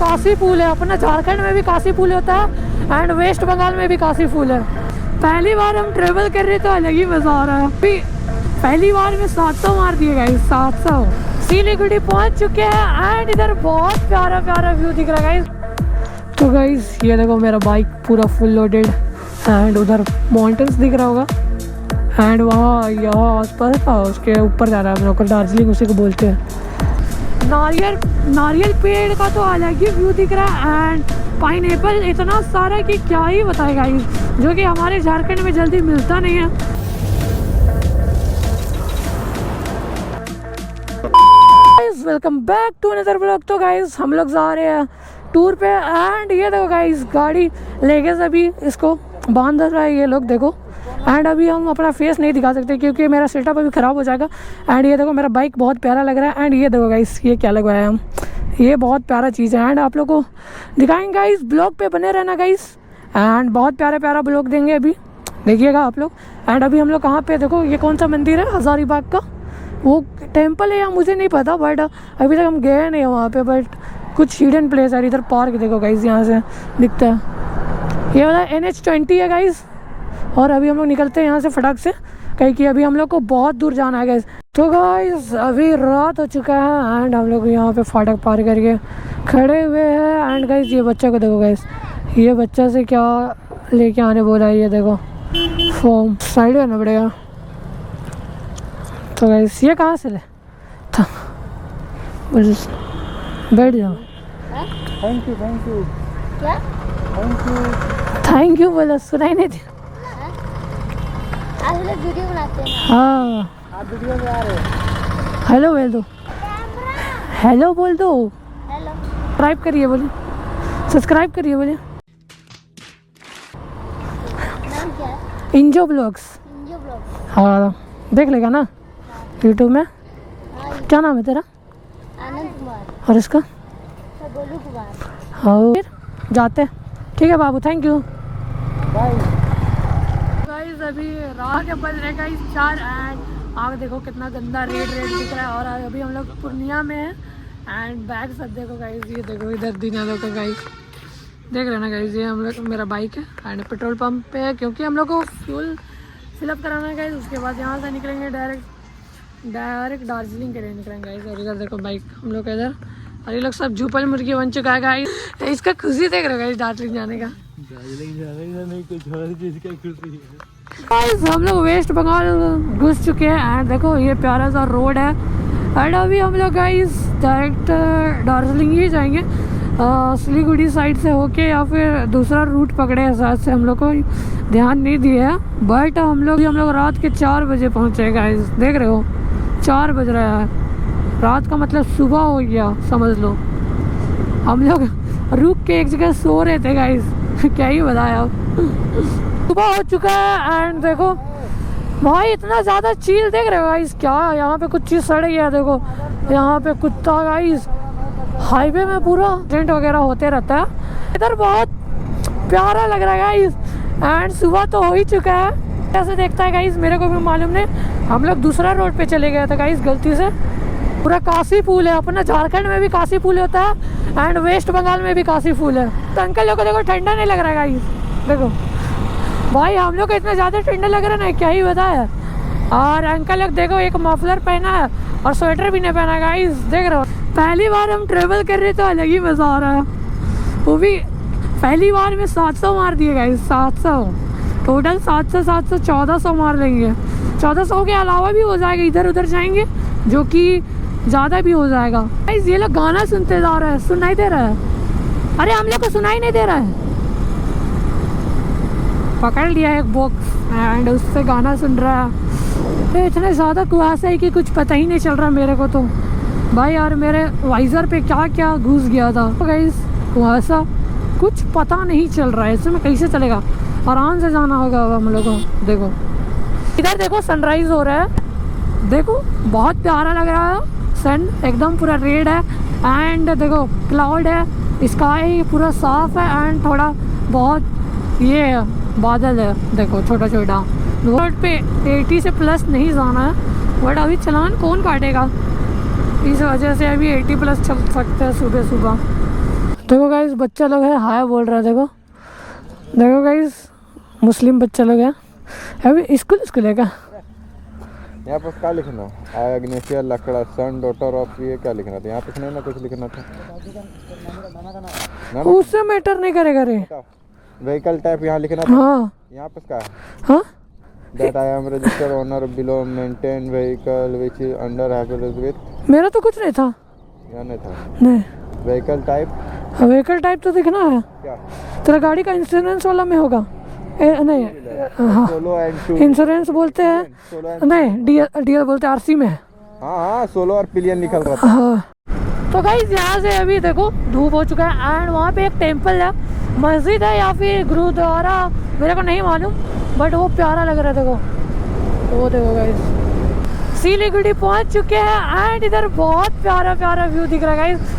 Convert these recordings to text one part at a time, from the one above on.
काशी फूल है। अपना झारखंड में भी काशी फूल होता है एंड वेस्ट बंगाल में भी काशी फूल है। पहली बार हम ट्रेवल कर रहे तो अलग ही मजा आ रहा है। पहली बार में 700 मार दिए गाइस, 700। सिलीगुड़ी पहुंच चुके हैं एंड इधर बहुत प्यारा प्यारा व्यू दिख रहा है गाइस। तो गाइस ये देखो मेरा बाइक पूरा फुल लोडेड एंड उधर माउंटेन्स दिख रहा होगा एंड वहाँ यहाँ आसपास था, उसके ऊपर जा रहा है हम लोग को, दार्जिलिंग उसी को बोलते हैं। नारियल पेड़ का तो अलग ही व्यू दिख रहा है एंड पाइनएप्पल इतना सारा कि क्या ही बताए गाइस, जो कि हमारे झारखंड में जल्दी मिलता नहीं है। Welcome back to another vlog. तो गाइस हम लोग जा रहे हैं टूर पे एंड ये देखो गाइस गाड़ी लेके अभी इसको बांध रहा है ये लोग, देखो। एंड अभी हम अपना फेस नहीं दिखा सकते क्योंकि मेरा सेटअप अभी ख़राब हो जाएगा। एंड ये देखो मेरा बाइक बहुत प्यारा लग रहा है एंड ये देखो गाइस ये क्या लगवाया है हम, ये बहुत प्यारा चीज़ है एंड आप लोग को दिखाएंगे गाइस। ब्लॉग पे बने रहना गाइस एंड बहुत प्यारा प्यारा ब्लॉग देंगे, अभी देखिएगा आप लोग। एंड अभी हम लोग कहाँ पे, देखो ये कौन सा मंदिर है, हज़ारीबाग का वो टेम्पल है या मुझे नहीं पता, बट अभी तक हम गए नहीं हैं वहाँ पे। बट कुछ हिडन प्लेस है इधर। पार्क देखो गाइस यहाँ से दिखता है, ये वाला NH20 है गाइस। और अभी हम लोग निकलते हैं यहाँ से फटाक से, कहीं कि अभी हम लोग को बहुत दूर जाना है गाइस। तो गाइस अभी रात हो चुका है एंड हम लोग यहाँ पे फाटक पार करके खड़े हुए हैं। एंड गाइस ये बच्चा को देखो गाइस, ये बच्चा से क्या लेके आने बोला है, ये देखो फॉर्म साइड करना पड़ेगा। तो गाइस ये कहाँ से ले था, बैठ जाओ। थैंक यू क्या थैंक यू थैंक यू बोला, सुनाई नहीं दिया। आज लोग वीडियो बनाते हैं। हाँ आप वीडियो में आ रहे हो। हेलो बोल दो, हेलो बोल दो, हेलो सब्सक्राइब करिए बोलिए, सब्सक्राइब करिए बोलिए। नाम क्या है? इंजो ब्लॉग्स। इंजो ब्लॉग। हाँ देख लेगा ना यूट्यूब में। हाँ क्या नाम है तेरा आनंद कुमार और इसका? गोलू कुमार। हाँ फिर जाते हैं, ठीक है बाबू, थैंक यू। बाय गाइस अभी रात के बज रहे गाइस 4 एंड आगे देखो कितना गंदा रेड दिख रहा है। और अभी हम लोग पूर्णिया में हैं एंड बैग सब देखो गाइस, ये देखो इधर दिना देखो गाइस, देख रहे ना गाइस। ये हम लोग मेरा बाइक है एंड पेट्रोल पंप पे है क्योंकि हम लोग को फ्यूल फिलअप कराना है गाइस। उसके बाद यहाँ से निकलेंगे डायरेक्ट दार्जिलिंग के लिए निकलेंगे गाइस। और इधर देखो बाइक हम लोग का इधर, और ये लोग सब झूपल मुर्गी बन चुका है गाइस। तो इसका खुशी देख रहे हो गाइस दार्जिलिंग जाने का। नहीं कुछ और चीज का खुशी है। गाइस हम लोग वेस्ट बंगाल घुस चुके हैं एंड देखो ये प्यारा सा रोड है एंड अभी हम लोग गाइस डायरेक्ट दार्जिलिंग ही जाएंगे, सिलीगुड़ी साइड से होके या फिर दूसरा रूट पकड़े हैं साथ से, हम लोग को ध्यान नहीं दिया है। बट हम लोग रात के 4 बजे पहुँचे गाइस, देख रहे हो 4 बज रहा है, रात का मतलब सुबह हो गया समझ लो। हम लोग रुक के एक जगह सो रहे थे गाइस, क्या ही बताया। सुबह हो चुका है एंड देखो भाई इतना ज़्यादा चील देख रहे हो गाइस, क्या यहाँ पे कुछ चीज़ सड़ गया, देखो यहाँ पे कुत्ता गाइस। हाईवे में पूरा एक्सीडेंट वगैरह होते रहता है। इधर बहुत प्यारा लग रहा है गाइस एंड सुबह तो हो ही चुका है। कैसे देखता है गाइस मेरे को भी मालूम नहीं, हम लोग दूसरा रोड पे चले गए थे गाइस गलती से। पूरा काशी फूल है, अपना झारखंड में भी काशी फूल होता है एंड वेस्ट बंगाल में भी काशी फूल है। तो अंकल लोग को देखो ठंडा नहीं लग रहा है गाइस, देखो भाई हम लोग को इतना ज़्यादा ठंडा लग रहा है ना क्या ही बताया। और अंकल लोग देखो एक मफलर पहना है और स्वेटर भी नहीं पहना है गाइस, देख रहे हो। पहली बार हम ट्रेवल कर रहे तो अलग ही मज़ा आ रहा है, वो भी पहली बार में 700 मार दिए गाइस, 700 टोटल, 700 1400 मार लेंगे। 1400 के अलावा भी हो जाएगा, इधर उधर जाएंगे जो कि ज़्यादा भी हो जाएगा गाइस। ये लोग गाना सुनते जा रहे हैं, सुनाई दे रहा है, अरे हम लोग को सुनाई नहीं दे रहा है। पकड़ लिया एक बॉक्स एंड उससे गाना सुन रहा है। इतने ज़्यादा कुहासा है कि कुछ पता ही नहीं चल रहा मेरे को तो भाई। यार मेरे वाइज़र पे क्या क्या घुस गया था गाइस, कुहासा कुछ पता नहीं चल रहा है, इसमें कैसे चलेगा। आराम से जाना होगा हम लोग को। देखो इधर देखो सनराइज़ हो रहा है, देखो बहुत प्यारा लग रहा है, सन एकदम पूरा रेड है एंड देखो क्लाउड है, स्काई पूरा साफ है एंड थोड़ा बहुत ये बादल है, देखो छोटा छोटा। रोड पे 80 से प्लस नहीं जाना है बट अभी चलान कौन काटेगा, इस वजह से अभी 80 प्लस चल सकते हैं सुबह सुबह। देखो गाइस बच्चा लोग है हाय बोल रहा है। देखो देखो गाइस मुस्लिम बच्चा लोग है। अभी स्कूल है क्या? यहाँ पर क्या लिखना? आई अग्नेशिया लकड़ा सन डॉटर ऑफ, ये क्या लिखना था यहाँ पे? नहीं ना कुछ लिखना था ना, उससे मैटर नहीं करेगा रे। व्हीकल टाइप यहाँ लिखना था। हाँ यहाँ पे क्या है? हाँ that I am registered owner below maintain vehicle which is under habitat with. मेरा तो कुछ नहीं था। यहाँ नहीं था। नहीं व्हीकल टाइप, व्हीकल टाइप तो दिखना है। क्या? तेरा गाड़ी का इंश्योरेंस वाला में होगा। नहीं हाँ सोलो एंड टू इंश्योरेंस बोलते हैं, सोलो एंड, नहीं डीएल बोलते हैं, आरसी में है। हाँ हाँ सोलो और पिलियन निकल रहा था। हाँ तो गाइस यहाँ से अभी देखो धूप हो चुका है एंड वहाँ पे एक टेम्पल है, मस्जिद है या फिर गुरुद्वारा मेरे को नहीं मालूम, बट वो प्यारा लग रहा है। देखो वो देखो गाइस सिलीगुड़ी पहुँच चुके हैं एंड इधर बहुत प्यारा प्यारा व्यू दिख रहा है गाइस।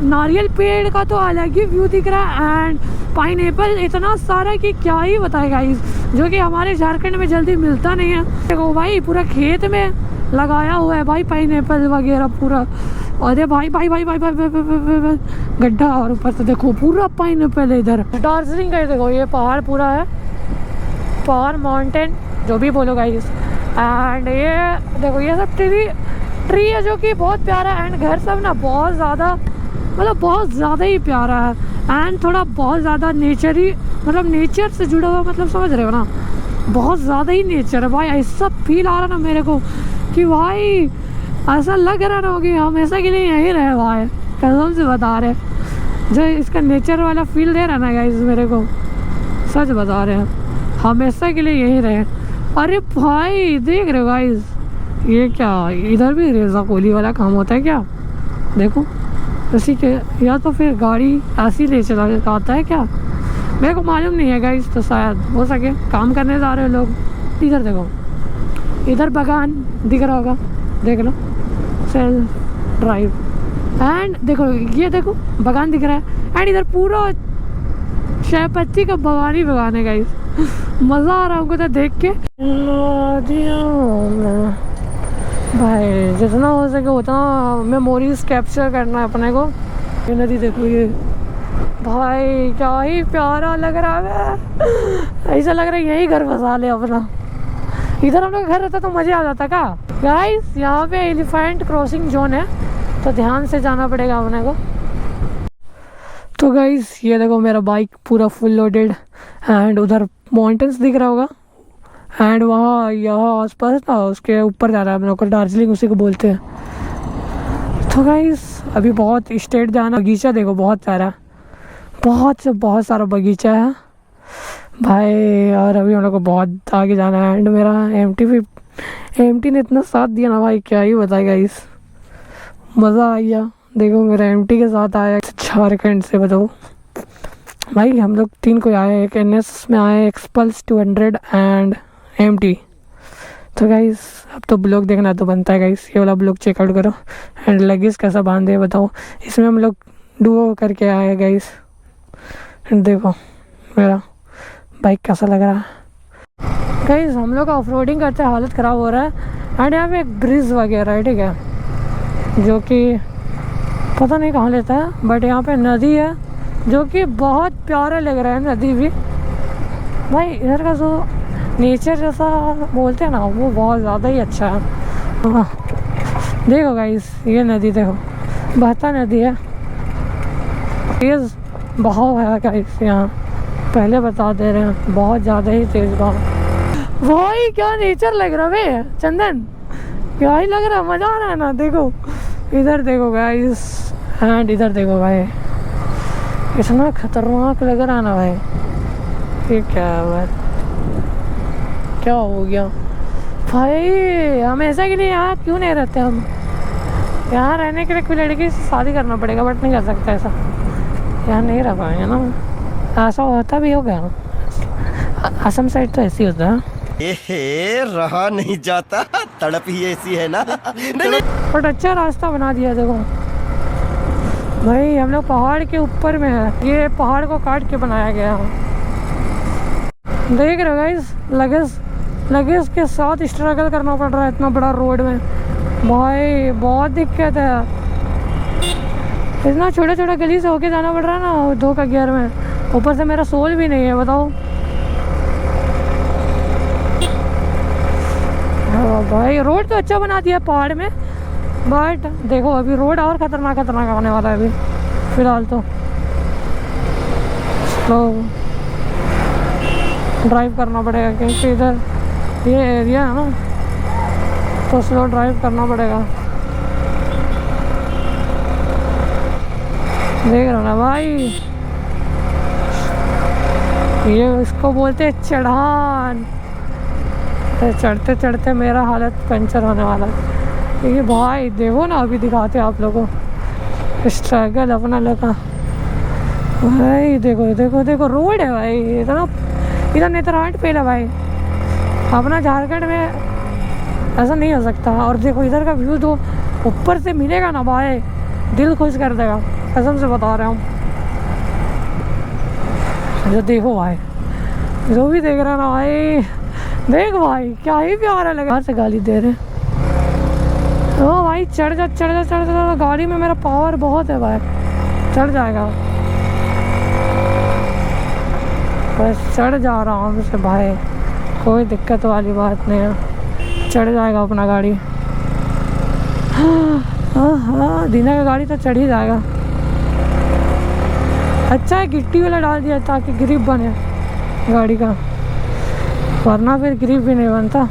नारियल पेड़ का तो अलग ही व्यू दिख रहा है एंड पाइनएप्पल इतना सारा कि क्या ही बताए गाइस, जो कि हमारे झारखंड में जल्दी मिलता नहीं है। देखो भाई पूरा खेत में लगाया हुआ है भाई पाइनएप्पल वगैरह पूरा। अरे भाई भाई भाई भाई भाई, भाई, भाई, भाई, भाई, भाई गड्ढा, और ऊपर से देखो पूरा पाइनएप्पल है इधर। दार्जिलिंग का देखो ये पहाड़ पूरा है, पहाड़ माउंटेन जो भी बोलो गाइस। एंड ये देखो ये सब ट्री है जो कि बहुत प्यारा है एंड घर सब ना बहुत ज़्यादा मतलब बहुत ज़्यादा ही प्यारा है एंड थोड़ा बहुत ज़्यादा नेचर ही मतलब नेचर से जुड़ा हुआ, मतलब समझ रहे हो ना, बहुत ज़्यादा ही नेचर है भाई। ऐसा फील आ रहा ना मेरे को कि भाई ऐसा लग रहा ना कि हमेशा के लिए यहीं रहे भाई, कसम से बता रहे। जो इसका नेचर वाला फील दे रहा ना गाइस मेरे को, सच बता रहे हैं हमेशा के लिए यहीं रहे। अरे भाई देख रहे हो गाइस ये क्या, इधर भी रेज़ा कोली वाला काम होता है क्या? देखो उसी के, या तो फिर गाड़ी ऐसी ले चला आता है क्या, मेरे को मालूम नहीं है गाइस। तो शायद हो सके काम करने जा रहे हो लोग। इधर देखो इधर बागान दिख रहा होगा, देख लो सेल ड्राइव एंड देखो ये देखो बागान दिख रहा है एंड इधर पूरा चायपत्ती का बागान ही बागान है गाइस। मज़ा आ रहा है हमको तो देख के। भाई जितना हो सके उतना मेमोरीज कैप्चर करना है अपने को। ये नदी देखो ये भाई क्या ही प्यारा लग रहा है, ऐसा लग रहा है यही घर बसा ले अपना। इधर हम लोग घर रहता तो मज़े आ जाता का गाइस। यहाँ पे एलिफेंट क्रॉसिंग जोन है तो ध्यान से जाना पड़ेगा अपने को। तो गाइस ये देखो मेरा बाइक पूरा फुल लोडेड एंड उधर माउंटेन्स दिख रहा होगा एंड वहाँ यहाँ आसपास ना उसके ऊपर जा रहा है हम लोग को, दार्जिलिंग उसी को बोलते हैं। तो गाइस अभी बहुत स्टेट जाना। बगीचा देखो बहुत प्यारा, बहुत सारा बगीचा है भाई। और अभी हम लोग को बहुत आगे जाना है एंड मेरा एमटी ने इतना साथ दिया ना भाई, क्या ही बताएगा गाइस, मज़ा आ गया। देखो मेरा एमटी के साथ आया झारखंड से, बताओ भाई हम लोग 3 को आए, एक NS में आए, एक्सपल्स 200 एंड MT। तो गाइस अब तो ब्लॉग देखना तो बनता है गाइस, ये वाला ब्लॉग चेकआउट करो एंड लगेज कैसा बांधे बताओ। इसमें हम लोग डुओ करके आए गाइस एंड देखो मेरा बाइक कैसा लग रहा है गाइस। हम लोग ऑफ रोडिंग करते हालत ख़राब हो रहा है एंड यहाँ पे एक ब्रिज वगैरह है, ठीक है, जो कि पता नहीं कहाँ लेता है, बट यहाँ पे नदी है जो कि बहुत प्यारा लग रहा है नदी भी भाई। इधर का जो नेचर जैसा बोलते हैं ना वो बहुत ज़्यादा ही अच्छा है। हाँ देखो गाइस ये नदी देखो बहता नदी है, तेज़ बहाव है गाइस यहाँ, पहले बता दे रहे हैं बहुत ज़्यादा ही तेज़ बहाव। भाई क्या नेचर लग रहा है चंदन, क्या ही लग रहा है, मज़ा आ रहा है ना। देखो इधर देखो गाइस एंड इधर देखो भाई, इतना खतरनाक लग रहा है ना भाई। ये क्या है भाई, क्या हो गया भाई, हमेशा के लिए यहाँ क्यों नहीं रहते हम? यहाँ रहने के लिए कोई लड़की से शादी करना पड़ेगा, बट नहीं कर सकता ऐसा, यहाँ नहीं रह पाएंगे ना। ऐसा होता भी होगा, असम साइड तो ऐसी होता है। रहा नहीं जाता, तड़प ही ऐसी है ना। बट अच्छा रास्ता बना दिया देखो भाई। हम लोग पहाड़ के ऊपर में है, ये पहाड़ को काट के बनाया गया है। देख रहे हो गाइस लगेज के साथ स्ट्रगल करना पड़ रहा है इतना बड़ा रोड में भाई, बहुत दिक्कत है। इतना छोटा छोटा गली से होके जाना पड़ रहा है ना 2 का गियर में, ऊपर से मेरा सोल भी नहीं है, बताओ। भाई रोड तो अच्छा बना दिया पहाड़ में, बट देखो अभी रोड और खतरनाक खतरनाक आने वाला है अभी फिलहाल तो। स्लो ड्राइव करना पड़ेगा क्योंकि इधर ये एरिया है ना, तो स्लो ड्राइव करना पड़ेगा। देख रहा ना भाई, ये इसको बोलते हैं चढ़ान। चढ़ते चढ़ते मेरा हालत पंचर होने वाला है क्योंकि भाई देखो ना, अभी दिखाते हैं आप लोगों को स्ट्रगल अपना लगा। भाई देखो देखो देखो रोड है भाई, इतना इधर नेत्रहाट फेल है भाई, अपना झारखंड में ऐसा नहीं हो सकता। और देखो इधर का व्यू तो ऊपर से मिलेगा ना भाई, दिल खुश कर देगा, कसम से बता रहा हूँ। जो देखो भाई, जो भी देख रहा ना भाई, देख भाई क्या ही प्यारा लगा। बाहर से गाली दे रहे ओ भाई, चढ़ जा चढ़ जा चढ़ जा, गाड़ी में मेरा पावर बहुत है भाई, चढ़ जाएगा। बस चढ़ जा रहा हूँ उससे भाई, कोई दिक्कत वाली बात नहीं है, चढ़ जाएगा अपना गाड़ी। हाँ दीना का गाड़ी तो चढ़ ही जाएगा। अच्छा है गिट्टी वाला डाल दिया ताकि ग्रिप बने गाड़ी का, वरना फिर ग्रिप भी नहीं बनता।